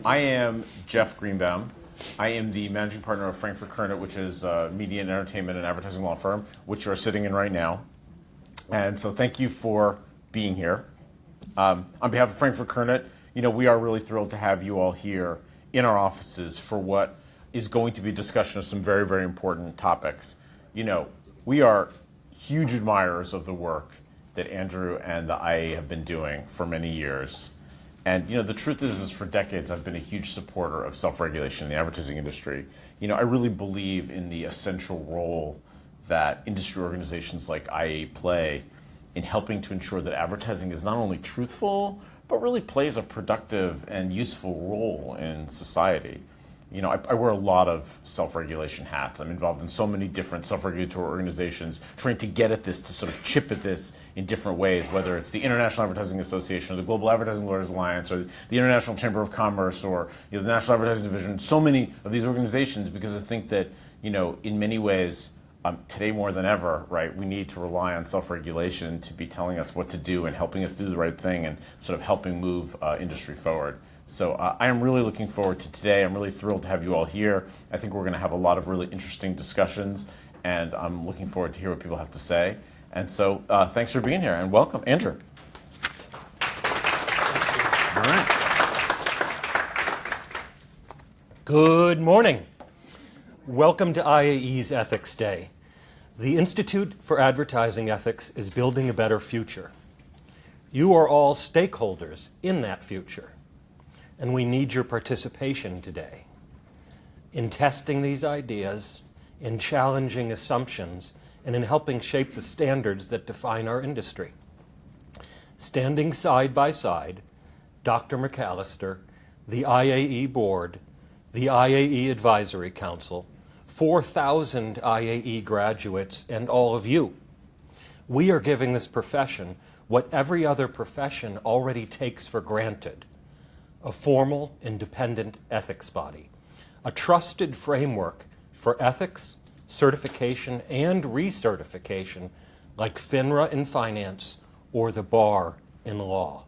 I am Jeff Greenbaum. I am the managing partner of Frankfurt Kernet, which is a media and entertainment and advertising law firm, which you're sitting in right now. And so thank you for being here. On behalf of Frankfurt Kernet, we are really thrilled to have you all here in our offices for what is going to be a discussion of some very, very important topics. We are huge admirers of the work that Andrew and the IAE have been doing for many years. And the truth is for decades I've been a huge supporter of self-regulation in the advertising industry. I really believe in the essential role that industry organizations like IAE play in helping to ensure that advertising is not only truthful, but really plays a productive and useful role in society. I wear a lot of self-regulation hats. I'm involved in so many different self-regulatory organizations trying to get at this, to sort of chip at this in different ways, whether it's the International Advertising Association or the Global Advertising Lawyers Alliance or the International Chamber of Commerce or the National Advertising Division, so many of these organizations, because I think that, in many ways, today more than ever, right, we need to rely on self-regulation to be telling us what to do and helping us do the right thing and sort of helping move industry forward. So I am really looking forward to today. I'm really thrilled to have you all here. I think we're going to have a lot of really interesting discussions, and I'm looking forward to hear what people have to say. And so thanks for being here, and welcome. Andrew. All right. Good morning. Welcome to IAE's Ethics Day. The Institute for Advertising Ethics is building a better future. You are all stakeholders in that future, and we need your participation today in testing these ideas, in challenging assumptions, and in helping shape the standards that define our industry. Standing side by side, Dr. Mcallister, the IAE Board, the IAE Advisory Council, 4,000 IAE graduates, and all of you. We are giving this profession what every other profession already takes for granted: a formal, independent ethics body, a trusted framework for ethics, certification, and recertification like FINRA in finance or the bar in law.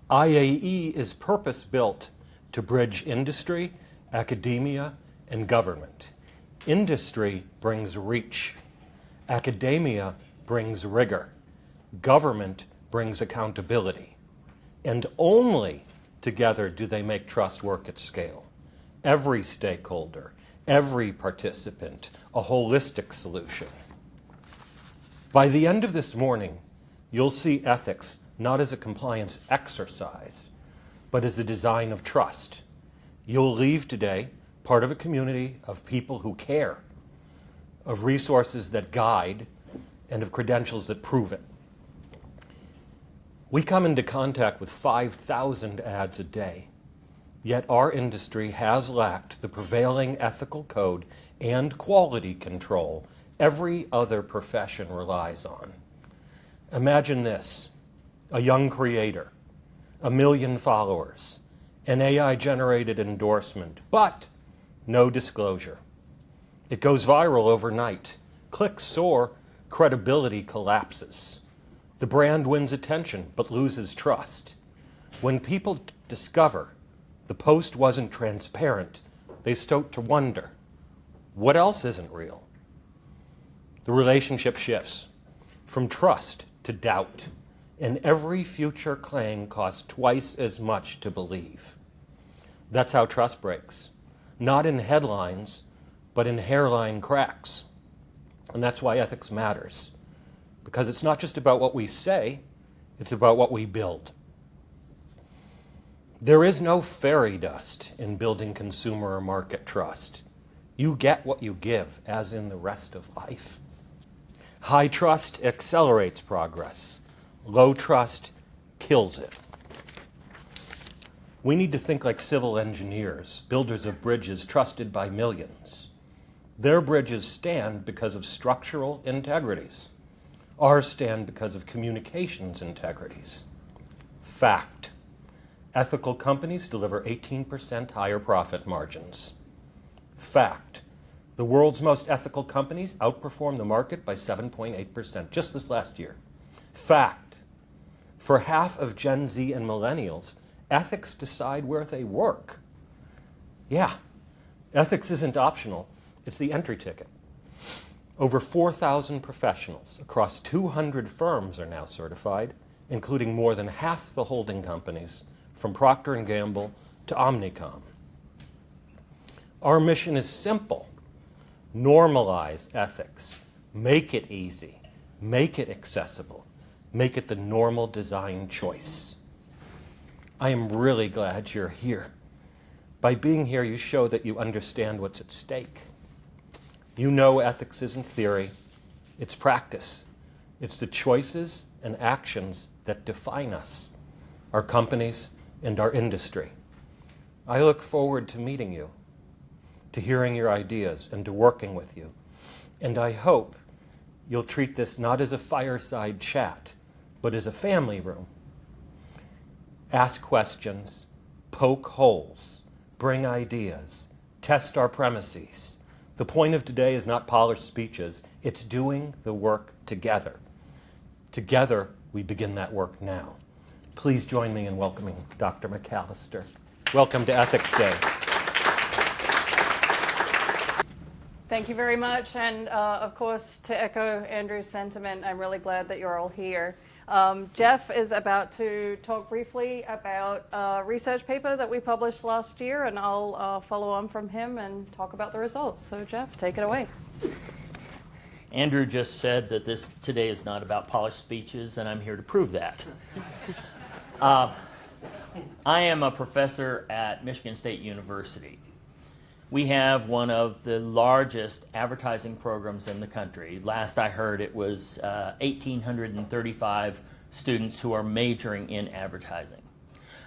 IAE is purpose-built to bridge industry, academia, and government. Industry brings reach. Academia brings rigor. Government brings accountability. And only together do they make trust work at scale. Every stakeholder, every participant, a holistic solution. By the end of this morning, you'll see ethics not as a compliance exercise, but as a design of trust. You'll leave today part of a community of people who care, of resources that guide, and of credentials that prove it. We come into contact with 5,000 ads a day, yet our industry has lacked the prevailing ethical code and quality control every other profession relies on. Imagine this: a young creator, 1 million followers, an AI-generated endorsement, but no disclosure. It goes viral overnight. Clicks soar, credibility collapses. The brand wins attention, but loses trust. When people discover the post wasn't transparent, they start to wonder, what else isn't real? The relationship shifts from trust to doubt, and every future claim costs twice as much to believe. That's how trust breaks, not in headlines, but in hairline cracks. And that's why ethics matters. Because it's not just about what we say, it's about what we build. There is no fairy dust in building consumer or market trust. You get what you give, as in the rest of life. High trust accelerates progress. Low trust kills it. We need to think like civil engineers, builders of bridges trusted by millions. Their bridges stand because of structural integrities. Ours stand because of communications integrities. Fact: ethical companies deliver 18% higher profit margins. Fact: the world's most ethical companies outperform the market by 7.8% just this last year. Fact: for half of Gen Z and millennials, ethics decide where they work. Yeah, ethics isn't optional. It's the entry ticket. Over 4,000 professionals across 200 firms are now certified, including more than half the holding companies, from Procter & Gamble to Omnicom. Our mission is simple. Normalize ethics. Make it easy. Make it accessible. Make it the normal design choice. I am really glad you're here. By being here, you show that you understand what's at stake. You know ethics isn't theory, it's practice. It's the choices and actions that define us, our companies, and our industry. I look forward to meeting you, to hearing your ideas, and to working with you. And I hope you'll treat this not as a fireside chat, but as a family room. Ask questions, poke holes, bring ideas, test our premises. The point of today is not polished speeches, it's doing the work together. Together, we begin that work now. Please join me in welcoming Dr. Mcallister. Welcome to Ethics Day. Thank you very much, and of course, to echo Andrew's sentiment, I'm really glad that you're all here. Jeff is about to talk briefly about a research paper that we published last year, and I'll follow on from him and talk about the results. So Jeff, take it away. Andrew just said that this today is not about polished speeches, and I'm here to prove that. I am a professor at Michigan State University. We have one of the largest advertising programs in the country. Last I heard, it was 1,835 students who are majoring in advertising.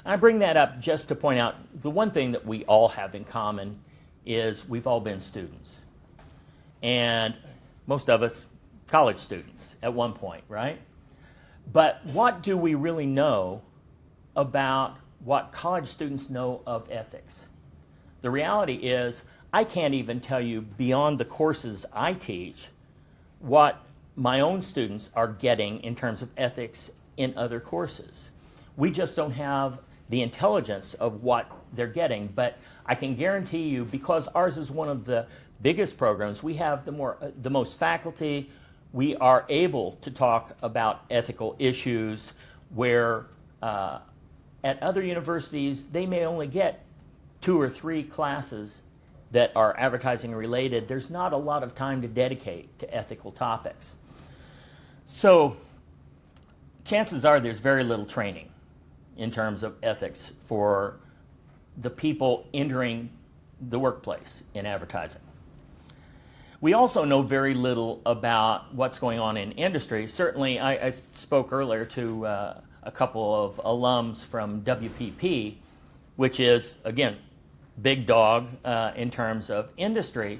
I bring that up just to point out the one thing that we all have in common is we've all been students. And most of us college students at one point, right? But what do we really know about what college students know of ethics? The reality is, I can't even tell you beyond the courses I teach what my own students are getting in terms of ethics in other courses. We just don't have the intelligence of what they're getting, but I can guarantee you, because ours is one of the biggest programs, we have the most faculty, we are able to talk about ethical issues where at other universities they may only get 2 or 3 classes that are advertising related. There's not a lot of time to dedicate to ethical topics. So chances are there's very little training in terms of ethics for the people entering the workplace in advertising. We also know very little about what's going on in industry. Certainly, I spoke earlier to a couple of alums from WPP, which is, again, big dog in terms of industry,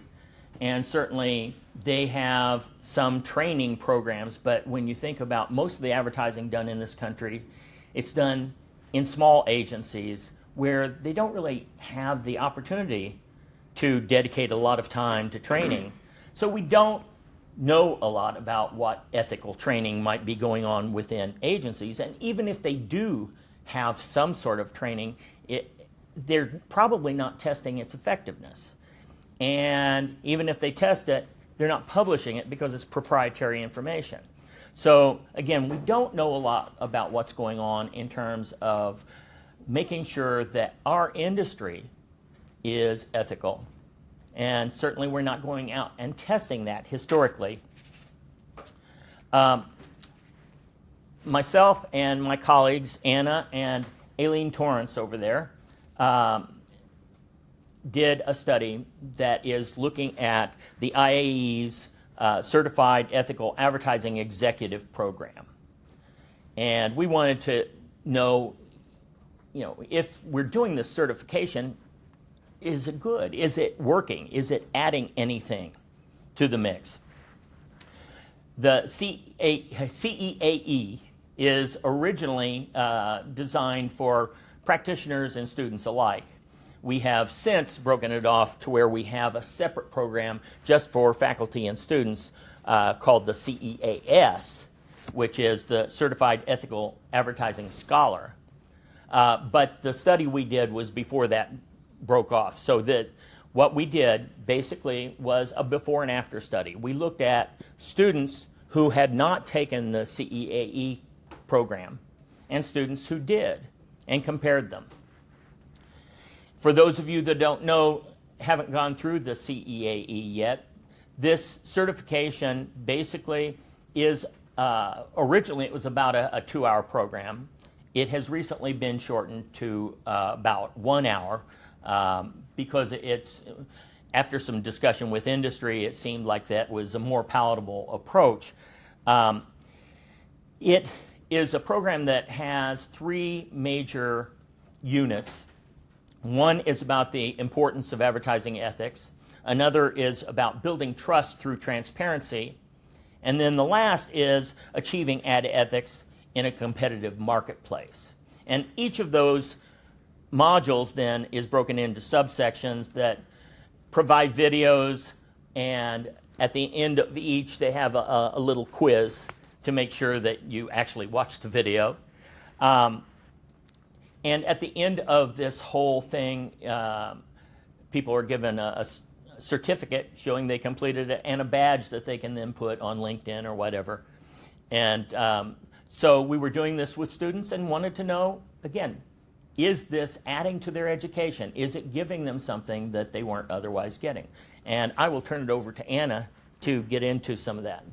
and certainly they have some training programs, but when you think about most of the advertising done in this country, it's done in small agencies where they don't really have the opportunity to dedicate a lot of time to training. So we don't know a lot about what ethical training might be going on within agencies, and even if they do have some sort of training, they're probably not testing its effectiveness. And even if they test it, they're not publishing it because it's proprietary information. So again, we don't know a lot about what's going on in terms of making sure that our industry is ethical. And certainly we're not going out and testing that historically. Myself and my colleagues, Anna and Aileen Torrance over there, did a study that is looking at the IAE's Certified Ethical Advertising Executive Program. And we wanted to know, if we're doing this certification, is it good? Is it working? Is it adding anything to the mix? The CEAE is originally designed for practitioners and students alike. We have since broken it off to where we have a separate program just for faculty and students called the CEAS, which is the Certified Ethical Advertising Scholar. But the study we did was before that broke off. So that what we did basically was a before and after study. We looked at students who had not taken the CEAE program and students who did and compared them. For those of you that don't know, haven't gone through the CEAE yet, this certification basically is, originally it was about a 2-hour program. It has recently been shortened to about 1 hour because it's, after some discussion with industry, it seemed like that was a more palatable approach. It is a program that has 3 major units. One is about the importance of advertising ethics. Another is about building trust through transparency. And then the last is achieving ad ethics in a competitive marketplace. And each of those modules then is broken into subsections that provide videos, and at the end of each they have a little quiz to make sure that you actually watched the video. And at the end of this whole thing, people are given a certificate showing they completed it and a badge that they can then put on LinkedIn or whatever. And so we were doing this with students and wanted to know, again, is this adding to their education? Is it giving them something that they weren't otherwise getting? And I will turn it over to Anna to get into some of that.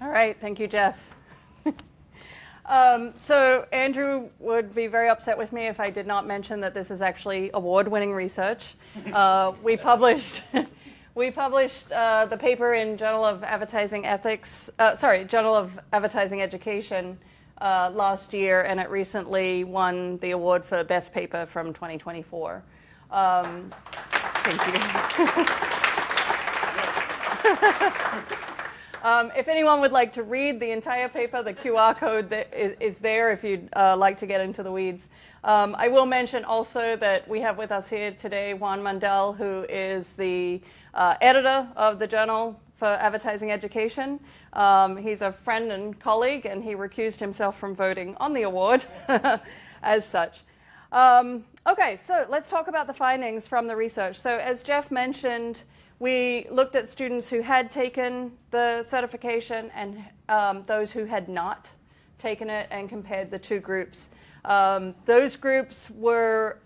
All right, thank you, Jeff. So Andrew would be very upset with me if I did not mention that this is actually award-winning research. We published the paper in Journal of Advertising Ethics, Journal of Advertising Education last year, and it recently won the award for Best Paper from 2024. Thank you. If anyone would like to read the entire paper, the QR code that is there if you'd like to get into the weeds. I will mention also that we have with us here today Juan Mundell, who is the editor of the Journal for Advertising Education. He's a friend and colleague, and he recused himself from voting on the award as such. Okay, so let's talk about the findings from the research. So as Jeff mentioned, we looked at students who had taken the certification and those who had not taken it and compared the 2 groups. Those groups were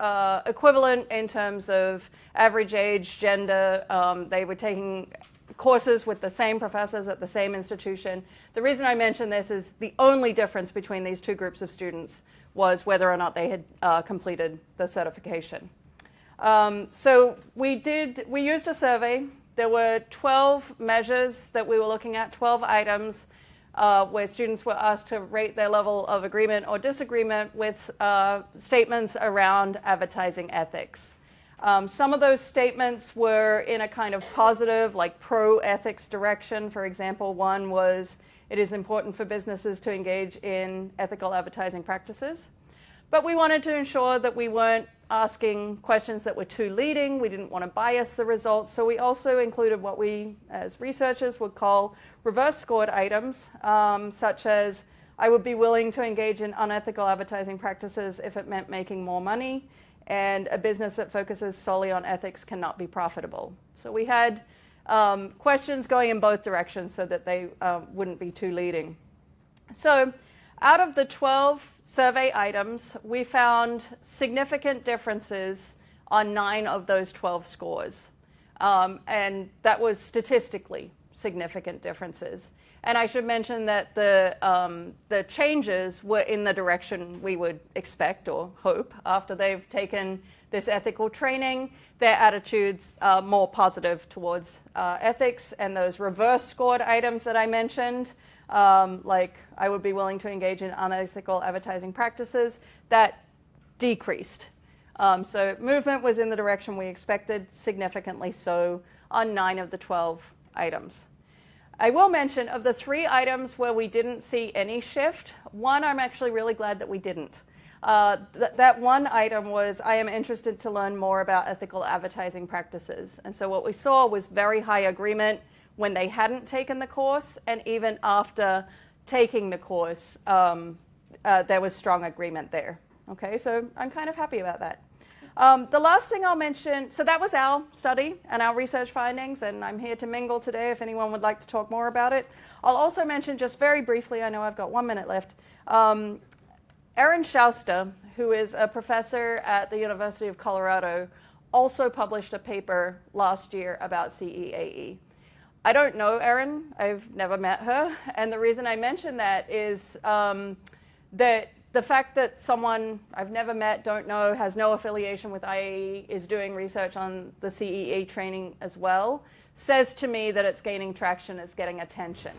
equivalent in terms of average age, gender. They were taking courses with the same professors at the same institution. The reason I mention this is the only difference between these 2 groups of students was whether or not they had completed the certification. So we used a survey. There were 12 measures that we were looking at, 12 items where students were asked to rate their level of agreement or disagreement with statements around advertising ethics. Some of those statements were in a kind of positive, like pro-ethics direction. For example, one was, it is important for businesses to engage in ethical advertising practices. But we wanted to ensure that we weren't asking questions that were too leading. We didn't want to bias the results. So we also included what we, as researchers, would call reverse scored items, such as, I would be willing to engage in unethical advertising practices if it meant making more money, and a business that focuses solely on ethics cannot be profitable. So we had questions going in both directions so that they wouldn't be too leading. So out of the 12 survey items, we found significant differences on 9 of those 12 scores. And that was statistically significant differences. And I should mention that the changes were in the direction we would expect or hope after they've taken this ethical training. Their attitudes are more positive towards ethics, and those reverse scored items that I mentioned, like I would be willing to engage in unethical advertising practices, that decreased. So movement was in the direction we expected, significantly so, on 9 of the 12 items. I will mention, of the 3 items where we didn't see any shift, one I'm actually really glad that we didn't. That one item was, I am interested to learn more about ethical advertising practices. And so what we saw was very high agreement when they hadn't taken the course, and even after taking the course, there was strong agreement there. Okay, so I'm kind of happy about that. The last thing I'll mention, so that was our study and our research findings, and I'm here to mingle today if anyone would like to talk more about it. I'll also mention just very briefly, I know I've got 1 minute left, Erin Schauster, who is a professor at the University of Colorado, also published a paper last year about CEAE. I don't know Erin, I've never met her, and the reason I mention that is that the fact that someone I've never met, don't know, has no affiliation with IAE is doing research on the CEA training as well says to me that it's gaining traction, it's getting attention.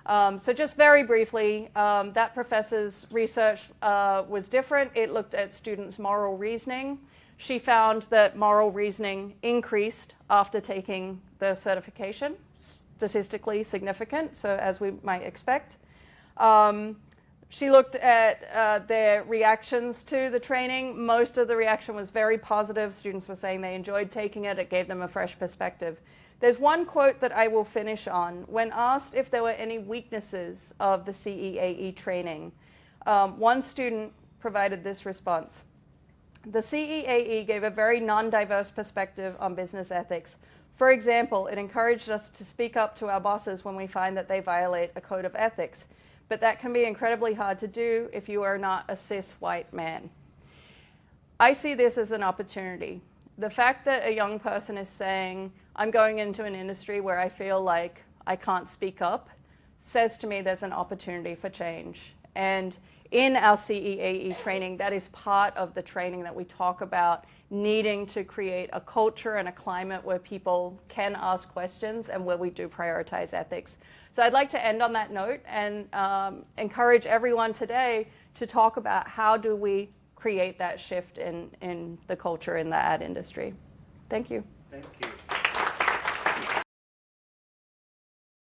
So just very briefly, that professor's research was different. It looked at students' moral reasoning. She found that moral reasoning increased after taking the certification, statistically significant, so as we might expect. She looked at their reactions to the training. Most of the reaction was very positive. Students were saying they enjoyed taking it. It gave them a fresh perspective. There's one quote that I will finish on. When asked if there were any weaknesses of the CEAE training, one student provided this response. The CEAE gave a very non-diverse perspective on business ethics. For example, it encouraged us to speak up to our bosses when we find that they violate a code of ethics. But that can be incredibly hard to do if you are not a cis white man. I see this as an opportunity. The fact that a young person is saying, I'm going into an industry where I feel like I can't speak up, says to me there's an opportunity for change. And in our CEAE training, that is part of the training that we talk about needing to create a culture and a climate where people can ask questions and where we do prioritize ethics. So I'd like to end on that note and encourage everyone today to talk about how do we create that shift in the culture in the ad industry. Thank you. Thank you.